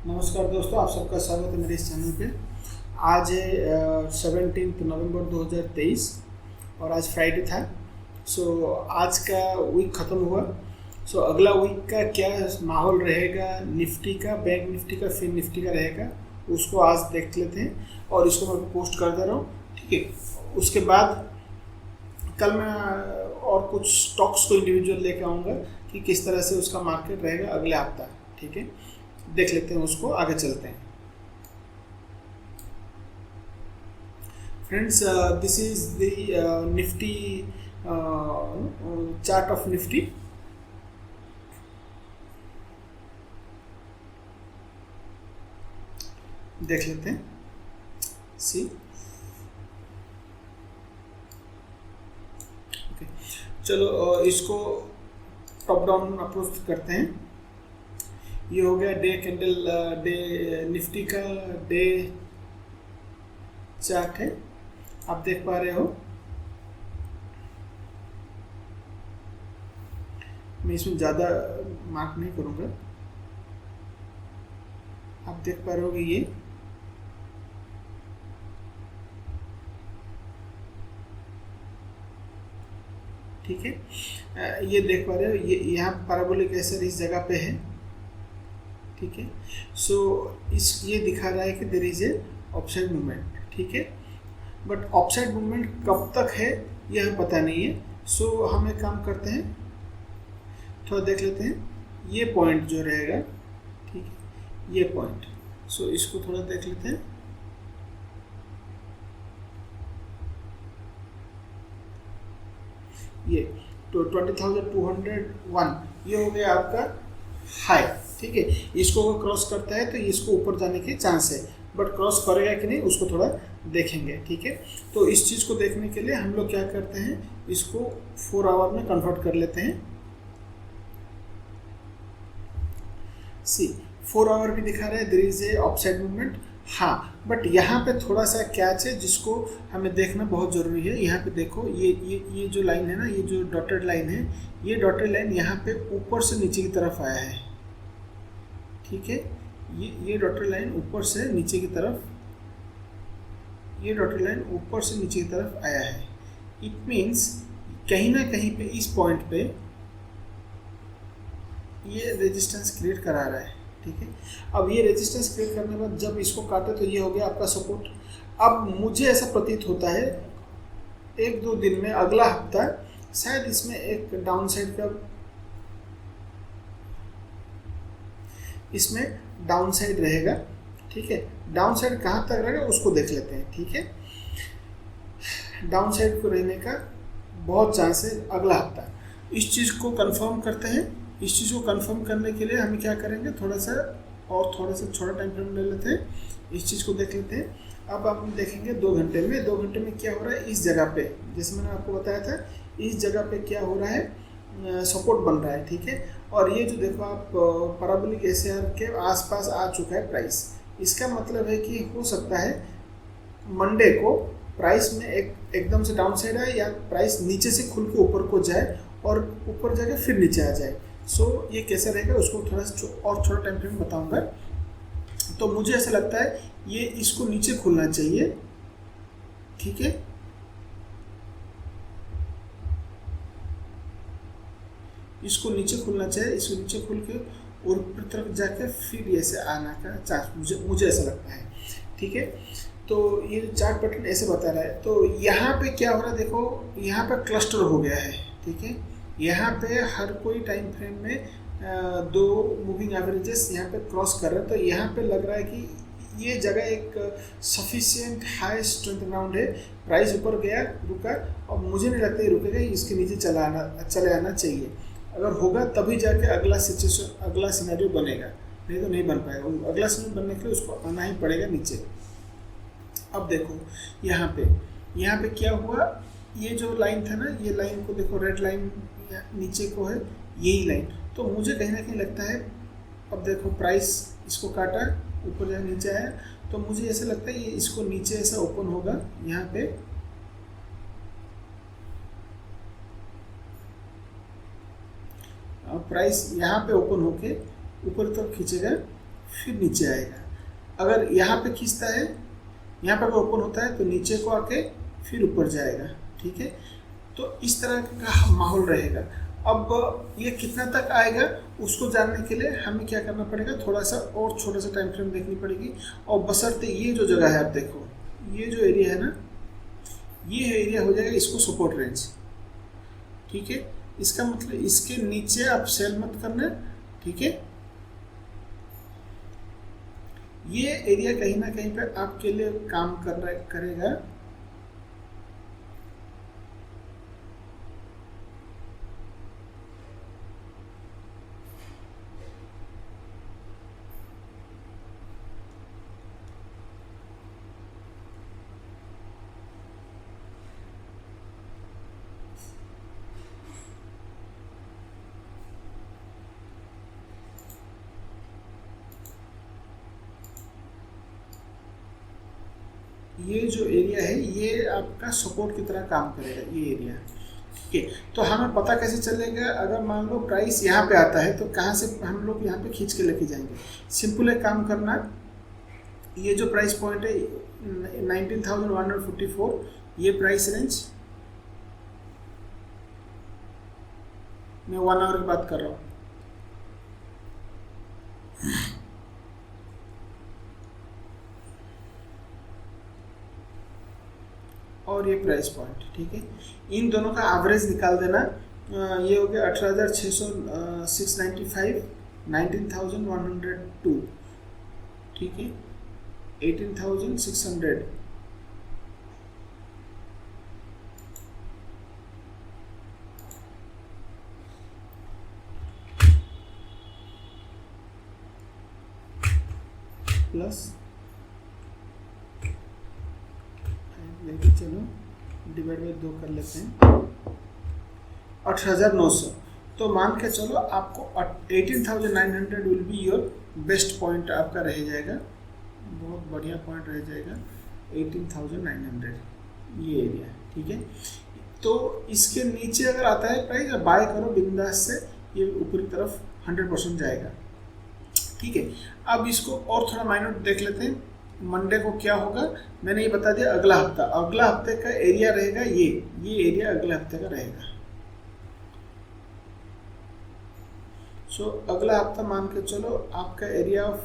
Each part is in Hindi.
नमस्कार दोस्तों, आप सबका स्वागत है मेरे इस चैनल पे। आज है 17 नवंबर 2023 और आज फ्राइडे था। आज का वीक ख़त्म हुआ। अगला वीक का क्या माहौल रहेगा, निफ्टी का, बैंक निफ्टी का, फिन निफ्टी का रहेगा, उसको आज देख लेते हैं और इसको मैं पोस्ट कर दे रहा हूँ। ठीक है, उसके बाद कल मैं और कुछ स्टॉक्स को इंडिविजुअल लेके आऊँगा कि किस तरह से उसका मार्केट रहेगा अगले हफ्ता। ठीक है, देख लेते हैं, उसको आगे चलते हैं। Friends, this is the Nifty chart of Nifty. देख लेते हैं। सी ओके, चलो इसको टॉप डाउन अप्रोच करते हैं। ये हो गया डे कैंडल, डे निफ्टी का डे चार्ट है, आप देख पा रहे हो। मैं इसमें ज़्यादा मार्क नहीं करूँगा, आप देख पा रहे हो कि ये ठीक है। ये देख पा रहे हो, ये यहाँ पैराबोलिक एसर इस जगह पे है। ठीक है, ये दिखा रहा है कि there is a upside movement. ठीक है, बट अपसाइड मूवमेंट कब तक है यह हमें पता नहीं है। हम एक काम करते हैं, थोड़ा देख लेते हैं ये पॉइंट जो रहेगा। ठीक है, ये पॉइंट, इसको थोड़ा देख लेते हैं। ये तो 20,201 ये हो गया आपका हाई। ठीक है, इसको अगर क्रॉस करता है तो इसको ऊपर जाने के चांस है, बट क्रॉस करेगा कि नहीं उसको थोड़ा देखेंगे। ठीक है, तो इस चीज़ को देखने के लिए हम लोग क्या करते हैं, इसको 4 आवर में कन्वर्ट कर लेते हैं। 4 आवर भी दिखा रहा है there is a upside movement. हाँ, बट यहाँ पे थोड़ा सा कैच है जिसको हमें देखना बहुत ज़रूरी है। यहाँ पे देखो, ये जो लाइन है ना, ये जो डॉटेड लाइन है, ये डॉटेड लाइन यहाँ पे ऊपर से नीचे की तरफ आया है। ठीक है, ये डॉटेड लाइन ऊपर से नीचे की तरफ, ये डॉटेड लाइन ऊपर से नीचे की तरफ आया है। इट मीन्स कहीं ना कहीं पे इस पॉइंट पे ये रेजिस्टेंस क्रिएट करा रहा है। ठीक है, अब ये रेजिस्टेंस क्रिएट करने के बाद जब इसको काटे तो ये हो गया आपका सपोर्ट। अब मुझे ऐसा प्रतीत होता है 1-2 दिन में, अगला हफ्ता शायद इसमें एक डाउन साइड का, इसमें डाउन साइड रहेगा। ठीक है, डाउन साइड कहाँ तक रहेगा उसको देख लेते हैं। ठीक है, डाउन साइड को रहने का बहुत चांस है अगला हफ्ता। इस चीज़ को कंफर्म करते हैं। इस चीज़ को कंफर्म करने के लिए हम क्या करेंगे, थोड़ा सा छोटा टाइम फ्रेम ले लेते हैं, इस चीज़ को देख लेते हैं। अब हम देखेंगे 2 घंटे में। 2 घंटे में क्या हो रहा है इस जगह पे, जैसे मैंने आपको बताया था, इस जगह पे क्या हो रहा है, सपोर्ट बन रहा है। ठीक है, और ये जो देखो आप पैराबोलिक एसआर के आसपास आ चुका है प्राइस। इसका मतलब है कि हो सकता है मंडे को प्राइस में एकदम से डाउन साइड आए, या प्राइस नीचे से खुल के ऊपर को जाए और ऊपर जाके फिर नीचे आ जाए। ये कैसे रहेगा उसको थोड़ा सा और छोटा टाइम फ्रेम बताऊंगा। तो मुझे ऐसा लगता है ये इसको नीचे खुलना चाहिए। ठीक है, इसको नीचे खुलना चाहिए, इसको नीचे खुल के और ऊपर तरफ जाकर फिर ऐसे आना का चांस मुझे ऐसा लगता है। ठीक है, तो ये चार्ट पैटर्न ऐसे बता रहा है। तो यहाँ पे क्या हो रहा है, देखो यहाँ पे क्लस्टर हो गया है। ठीक है, यहाँ पे हर कोई टाइम फ्रेम में 2 मूविंग एवरेजेस यहाँ पे क्रॉस कर रहे हैं। तो यहाँ पे लग रहा है कि ये जगह एक सफिशिएंट हाई स्ट्रेंथ ग्राउंड है। प्राइस ऊपर गया, रुका, और मुझे नहीं लगता ये रुकेगा, इसके नीचे चले आना चाहिए। अगर होगा तभी जाके अगला सिनेरियो बनेगा, नहीं तो नहीं बन पाएगा। अगला सिनेरियो बनने के लिए उसको आना ही पड़ेगा नीचे। अब देखो यहाँ पे क्या हुआ, ये जो लाइन था ना, ये लाइन को देखो, रेड लाइन नीचे को है, यही लाइन। तो मुझे कहीं ना कहीं लगता है, अब देखो प्राइस इसको काटा, ऊपर जाए नीचे आया, तो मुझे ऐसा लगता है ये इसको नीचे ऐसा ओपन होगा यहाँ पे। प्राइस यहाँ पे ओपन होके ऊपर तरफ खींचेगा, फिर नीचे आएगा। अगर यहाँ पे खींचता है, यहाँ पे अगर ओपन होता है तो नीचे को आके फिर ऊपर जाएगा, ठीक है। तो इस तरह का माहौल रहेगा। अब ये कितना तक आएगा उसको जानने के लिए हमें क्या करना पड़ेगा, थोड़ा सा और छोटा सा टाइम फ्रेम देखनी पड़ेगी। और बशर्ते ये जो जगह है, आप देखो ये जो एरिया है ना, ये एरिया हो जाएगा इसको सपोर्ट रेंज, ठीक है। इसका मतलब इसके नीचे आप सेल मत करना, ठीक है। ये एरिया कहीं ना कहीं पे आपके लिए काम करेगा। ये जो एरिया है ये आपका सपोर्ट की तरह काम करेगा, ये एरिया, ठीक है। तो हमें पता कैसे चलेगा, अगर मान लो प्राइस यहाँ पे आता है तो कहाँ से हम लोग यहाँ पे खींच के लेके जाएंगे। सिंपल है काम करना, ये जो प्राइस पॉइंट है 19,144, ये प्राइस रेंज, मैं 1 आवर की बात कर रहा हूँ। और ये प्राइस पॉइंट, ठीक है। इन दोनों का एवरेज निकाल देना। ये हो गया 18,695, 19,102, ठीक है, 18,600, प्लस लेके चलो डिवाइड बाई 2 कर लेते हैं, 8,900। तो मान के चलो आपको 18,900 will be your best point आपका रह जाएगा, बहुत बढ़िया पॉइंट रह जाएगा 18,900, ये एरिया, ठीक है। तो इसके नीचे अगर आता है प्राइस, बाय करो बिंदास से, ये ऊपरी तरफ 100% जाएगा, ठीक है। अब इसको और थोड़ा माइनर देख लेते हैं। मंडे को क्या होगा मैंने ये बता दिया, अगला हफ्ते का एरिया रहेगा ये एरिया अगले हफ्ते का रहेगा। सो अगला हफ्ता मान के चलो आपका एरिया ऑफ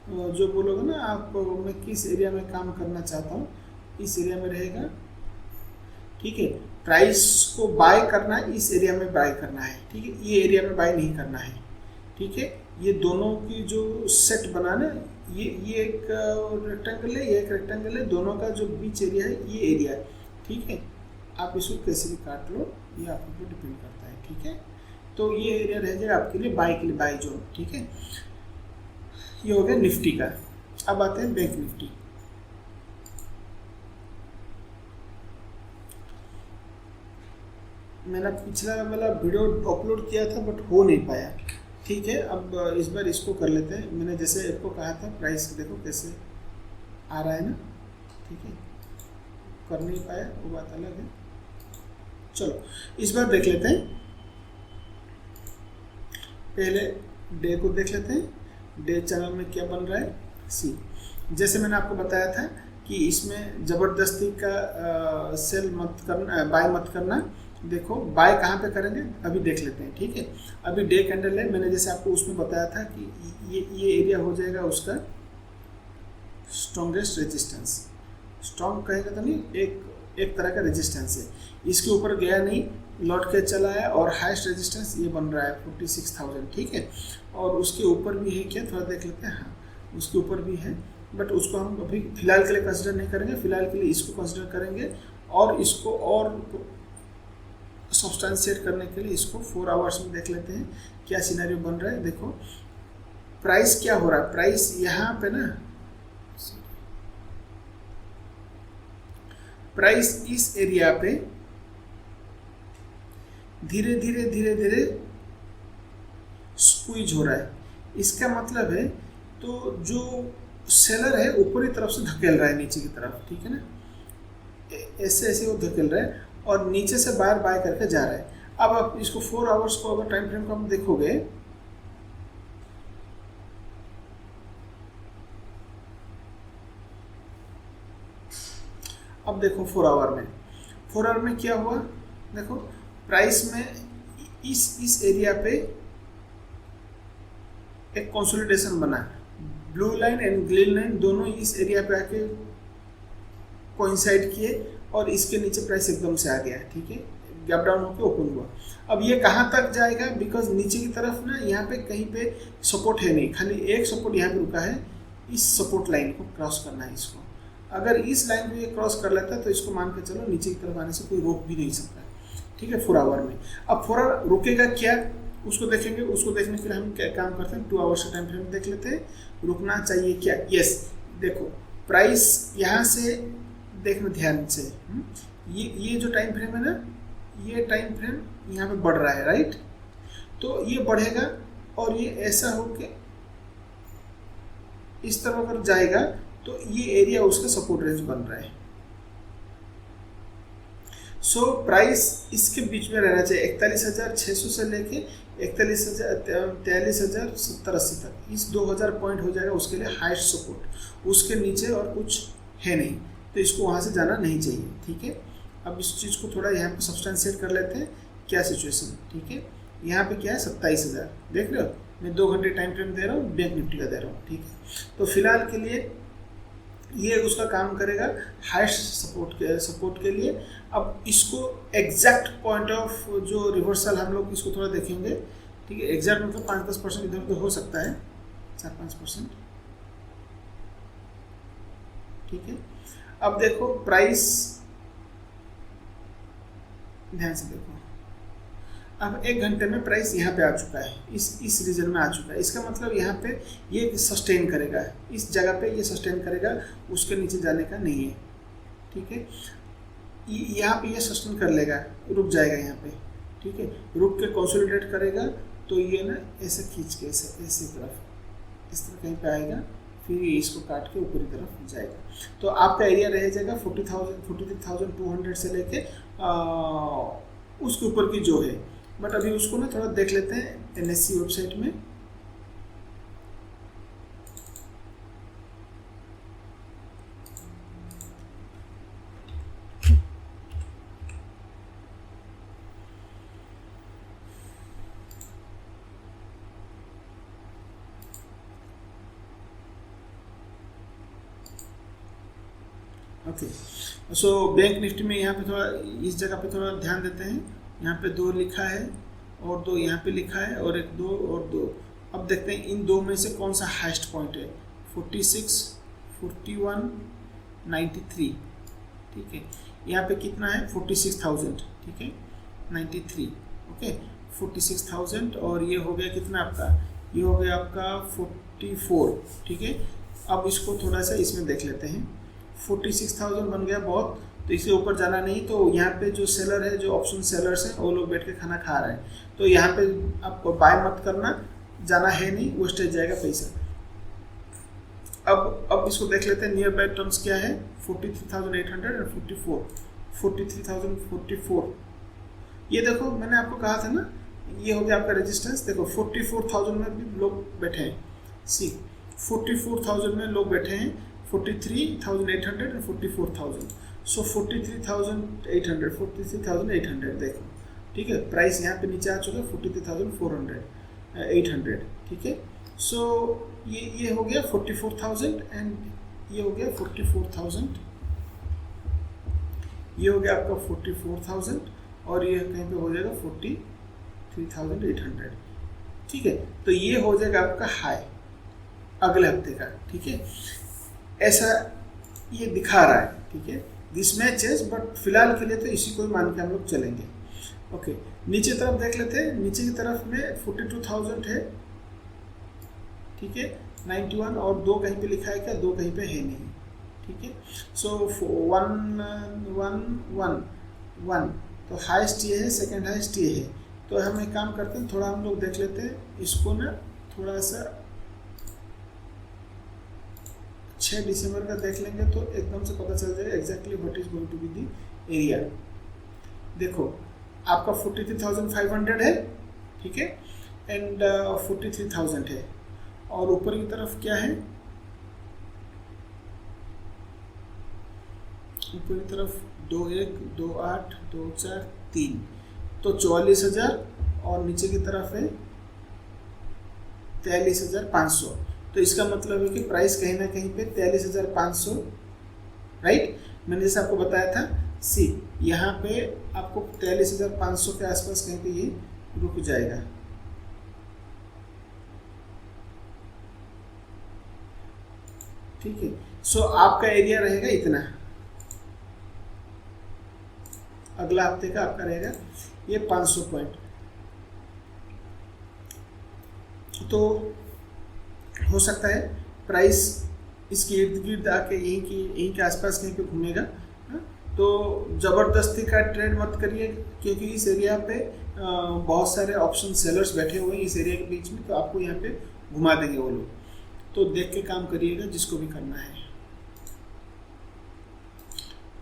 जो बोलोगे ना आप, मैं किस एरिया में काम करना चाहता हूँ, इस एरिया में रहेगा, ठीक है। प्राइस को बाय करना है, इस एरिया में बाय करना है, ठीक है, ये एरिया में बाय नहीं करना है, ठीक है। ये दोनों की जो सेट बनाना, ये एक रेक्टेंगल है, ये एक रेक्टेंगल है, दोनों का जो बीच एरिया है ये एरिया है, ठीक है। आप इसको कैसे भी काट लो, ये आपके ऊपर डिपेंड करता है, ठीक है। तो ये एरिया रह जाएगा आपके लिए बाय के लिए, बाय जोन, ठीक है। ये हो गया निफ्टी का। अब आते हैं बैंक निफ्टी। मैंने पिछला वाला वीडियो अपलोड किया था बट हो नहीं पाया, ठीक है। अब इस बार इसको कर लेते हैं। मैंने जैसे आपको कहा था प्राइस देखो कैसे आ रहा है ना, ठीक है, कर नहीं पाया वो बात अलग है। चलो इस बार देख लेते हैं, पहले डे को देख लेते हैं। डे चैनल में क्या बन रहा है, सी जैसे मैंने आपको बताया था कि इसमें ज़बरदस्ती का सेल मत करना, बाय मत करना। देखो बाय कहाँ पे करेंगे अभी देख लेते हैं, ठीक है। अभी डे कैंडल है, मैंने जैसे आपको उसमें बताया था कि ये एरिया हो जाएगा उसका स्ट्रॉन्गेस्ट रेजिस्टेंस। स्ट्रॉन्ग कहेगा तो नहीं, एक तरह का रेजिस्टेंस है। इसके ऊपर गया नहीं, लौट के चला है, और हाईएस्ट रेजिस्टेंस ये बन रहा है 46,000, ठीक है। और उसके ऊपर भी है क्या, थोड़ा देख लेते हैं। हाँ उसके ऊपर भी है, बट उसको हम अभी फिलहाल के लिए कंसिडर नहीं करेंगे, फिलहाल के लिए इसको कंसिडर करेंगे। और इसको और सब्सटेंशिएट करने के लिए इसको 4 आवर्स में देख लेते हैं क्या सिनेरियो बन रहा है। देखो प्राइस क्या हो रहा है, प्राइस यहाँ पे ना, प्राइस इस एरिया पे धीरे धीरे स्क्वीज हो रहा है। इसका मतलब है तो जो सेलर है ऊपरी तरफ से धकेल रहा है नीचे की तरफ, ठीक है ना, ऐसे ऐसे वो धकेल रहा है और नीचे से बाहर बाय करके जा रहा है। अब आप इसको 4 आवर्स को अगर टाइम फ्रेम को हम देखोगे अब देखो 4 आवर में, 4 आवर में क्या हुआ, देखो प्राइस में इस एरिया पे एक कंसोलिडेशन बना, blue line and green line दोनों इस एरिया पे आके कोइंसाइड किए और इसके नीचे प्राइस एकदम से आ गया, ठीक है, गैप डाउन होकर ओपन हुआ। अब ये कहाँ तक जाएगा, बिकॉज नीचे की तरफ ना यहाँ पे कहीं पे सपोर्ट है नहीं, खाली एक सपोर्ट यहाँ पे रुका है, इस सपोर्ट लाइन को क्रॉस करना है इसको। अगर इस लाइन को ये क्रॉस कर लेता है तो इसको मान के चलो नीचे की तरफ आने से कोई रोक भी नहीं सकता, ठीक है, 4 आवर में। अब 4 आवर रुकेगा क्या, उसको देखेंगे। उसको देखने के लिए हम क्या काम करते हैं, 2 आवर्स का टाइम फ्रेम देख लेते हैं, रुकना चाहिए क्या, यस। देखो प्राइस यहाँ से देखना ध्यान से, ये जो टाइम फ्रेम है ना, ये टाइम फ्रेम यहाँ पे बढ़ रहा है, राइट, तो ये बढ़ेगा और ये ऐसा होके इस तरह अगर जाएगा तो ये एरिया उसका सपोर्ट रेंज बन रहा है। सो प्राइस इसके बीच में रहना चाहिए, 41,600 से लेके 43,70-80 तक, इस 2,000 पॉइंट हो जाएगा उसके लिए हाईएस्ट सपोर्ट, उसके नीचे और कुछ है नहीं, तो इसको वहाँ से जाना नहीं चाहिए, ठीक है। अब इस चीज़ को थोड़ा यहाँ पे सब्सटेंशिएट कर लेते हैं, क्या सिचुएशन, ठीक है। यहाँ पे क्या है 27,000, देख रहे हो, मैं 2 घंटे टाइम फ्रेम दे रहा हूँ, बैंक निफ्टी का दे रहा हूँ, ठीक है। तो फिलहाल के लिए ये उसका काम करेगा हाईएस्ट सपोर्ट के लिए। अब इसको एग्जैक्ट पॉइंट ऑफ जो रिवर्सल हम लोग इसको थोड़ा देखेंगे, ठीक है, एग्जैक्ट मतलब 5-10% इधर उधर हो सकता है, 4-5%, ठीक है। अब देखो प्राइस ध्यान से देखो, अब 1 घंटे में प्राइस यहाँ पे आ चुका है, इस रीजन में आ चुका है, इसका मतलब यहाँ पे ये सस्टेन करेगा, इस जगह पे ये सस्टेन करेगा, उसके नीचे जाने का नहीं है, ठीक है। यहाँ पे ये सस्टेन कर लेगा, रुक जाएगा यहाँ पे, ठीक है, रुक के कंसोलिडेट करेगा, तो ये ना ऐसे खींच के ऐसे तरफ इस तरह कहीं पे आएगा, फिर ये इसको काट के ऊपरी तरफ जाएगा। तो आपका एरिया रह जाएगा 43,200 से लेके उसके ऊपर की जो है, बट अभी उसको ना थोड़ा देख लेते हैं NSE वेबसाइट में। ओके, सो बैंक निफ्टी में यहाँ पे थोड़ा इस जगह पे थोड़ा ध्यान देते हैं, यहाँ पे 2 लिखा है और 2 यहाँ पे लिखा है और 1 2 और 2। अब देखते हैं इन 2 में से कौन सा हाईएस्ट पॉइंट है, 46, 41, 93, ठीक है। यहाँ पे कितना है 46,000, ठीक है, 93, ओके, 46,000 और ये हो गया कितना आपका, ये हो गया आपका 44, ठीक है। अब इसको थोड़ा सा इसमें देख लेते हैं, 46,000 बन गया बहुत, तो इसके ऊपर जाना नहीं। तो यहाँ पे जो सेलर है, जो ऑप्शन सेलर्स हैं, वो लोग बैठ के खाना खा रहे हैं, तो यहाँ पे आपको बाय मत करना, जाना है नहीं, वेस्टेज जाएगा पैसा। अब इसको देख लेते हैं, नियर बाय टर्म्स क्या है, 43,844, 43,044। ये देखो मैंने आपको कहा था ना, ये हो गया आपका रेजिस्टेंस। देखो 44,000 में भी लोग बैठे हैं, सी 44,000 में लोग बैठे हैं, 43,800 और 44,000, सो 43,800, 43,800 देखो, ठीक है। प्राइस यहाँ पे नीचे आ चुका है 43,400, 800, ठीक है। सो ये हो गया 44,000 एंड ये हो गया 44,000, ये हो गया आपका 44,000 और ये कहीं पे हो जाएगा 43,800, ठीक है। तो ये हो जाएगा आपका हाई अगले हफ्ते का, ठीक है। ऐसा ये दिखा रहा है, ठीक है, दिस मैचेस, बट फिलहाल के लिए तो इसी को ही मान के हम लोग चलेंगे। ओके, नीचे तरफ देख लेते हैं, नीचे की तरफ में 42,000 है, ठीक है, 91 और 2 कहीं पे लिखा है क्या, 2 कहीं पे है नहीं, ठीक है। सो 1 तो हाईएस्ट ये है, सेकंड हाईएस्ट ये है। तो हम एक काम करते हैं, थोड़ा हम लोग देख लेते हैं इसको ना, थोड़ा सा 6 दिसंबर का देख लेंगे तो एकदम से पता चल जाएगा exactly what is going to be the area. देखो आपका 43,500 है, ठीक है, एंड 43,000 है, और ऊपर की तरफ क्या है, ऊपर की तरफ 21, 28, 24, 3, तो 44,000, और नीचे की तरफ है 43,500। तो इसका मतलब है कि प्राइस कहीं ना कहीं पे 43,500, राइट। मैंने जैसे आपको बताया था, सी यहाँ पे आपको 43,500 के आसपास कहीं पे ये रुक जाएगा। ठीक है, सो आपका एरिया रहेगा इतना, अगला हफ्ते का आपका रहेगा ये 500 पॉइंट। तो हो सकता है प्राइस इसके इर्द गिर्द आके यहीं के आसपास कहीं पे घूमेगा। तो ज़बरदस्ती का ट्रेड मत करिए, क्योंकि इस एरिया पे बहुत सारे ऑप्शन सेलर्स बैठे हुए हैं इस एरिया के बीच में, तो आपको यहाँ पे घुमा देंगे वो लोग। तो देख के काम करिएगा जिसको भी करना है।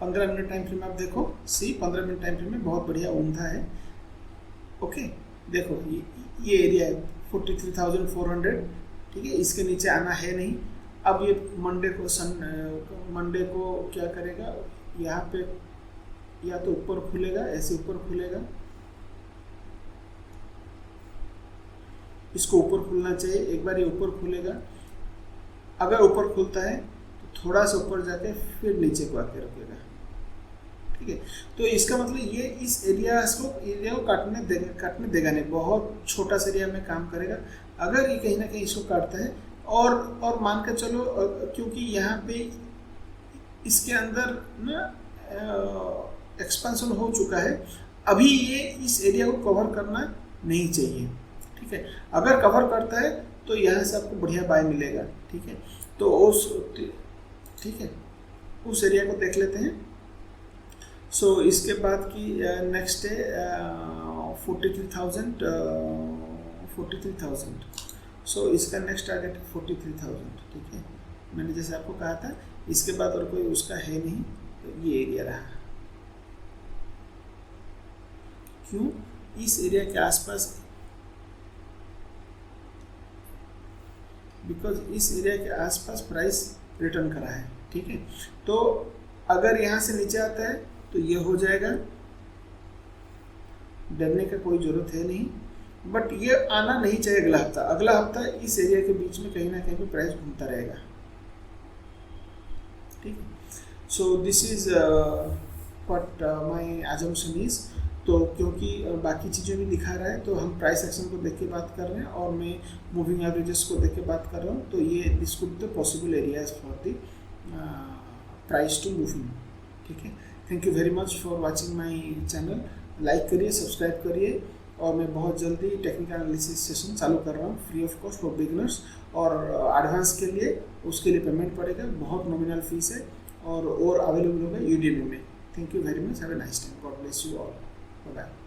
15 मिनट टाइम फ्रेम आप देखो, सी 15 मिनट टाइम फ्रेम में बहुत बढ़िया उम्दा है। ओके, देखो ये एरिया है 43,400, ठीक है, इसके नीचे आना है नहीं। अब ये मंडे को क्या करेगा, यहाँ पे या तो ऊपर खुलेगा, ऐसे ऊपर खुलेगा, इसको ऊपर खुलना चाहिए, एक बार ये ऊपर खुलेगा। अगर ऊपर खुलता है तो थोड़ा सा ऊपर जाके फिर नीचे को आके रुकेगा, ठीक है। तो इसका मतलब ये इस एरिया को काटने देगा नहीं, बहुत छोटा सा एरिया में काम करेगा। अगर ये कहीं ना कहीं इसको काटता है और मान कर चलो, क्योंकि यहाँ पे इसके अंदर ना एक्सपेंशन हो चुका है, अभी ये इस एरिया को कवर करना नहीं चाहिए, ठीक है। अगर कवर करता है तो यहाँ से आपको बढ़िया बाय मिलेगा, ठीक है। तो ठीक है, उस एरिया को देख लेते हैं। सो इसके बाद की नेक्स्ट है 43,000। सो इसका नेक्स्ट टारगेट है 43,000, ठीक है। मैंने जैसे आपको कहा था, इसके बाद और कोई उसका है नहीं, तो ये एरिया रहा। क्यों? इस एरिया के आसपास, बिकॉज इस एरिया के आसपास प्राइस रिटर्न करा है, ठीक है। तो अगर यहाँ से नीचे आता है तो ये हो जाएगा, डरने का कोई ज़रूरत है नहीं, बट ये आना नहीं चाहिए अगला हफ्ता। अगला हफ्ता इस एरिया के बीच में कहीं ना कहीं पे प्राइस घूमता रहेगा, ठीक है। So this is what my assumption is. तो क्योंकि बाकी चीज़ें भी दिखा रहा है, तो हम प्राइस एक्शन को देख के बात कर रहे हैं और मैं मूविंग एवरेजेस को देख के बात कर रहा हूँ। तो ये this could the possible areas for the price to moving, ठीक है। Thank you very much for watching my channel. Like करिए, सब्सक्राइब करिए, और मैं बहुत जल्दी टेक्निकल एनालिसिस सेशन चालू कर रहा हूँ free of cost for beginners. और एडवांस के लिए उसके लिए पेमेंट पड़ेगा, बहुत नॉमिनल फीस है, और अवेलेबल होगा यूडेमी में। Thank you very much, have a nice time, God bless you all, bye bye.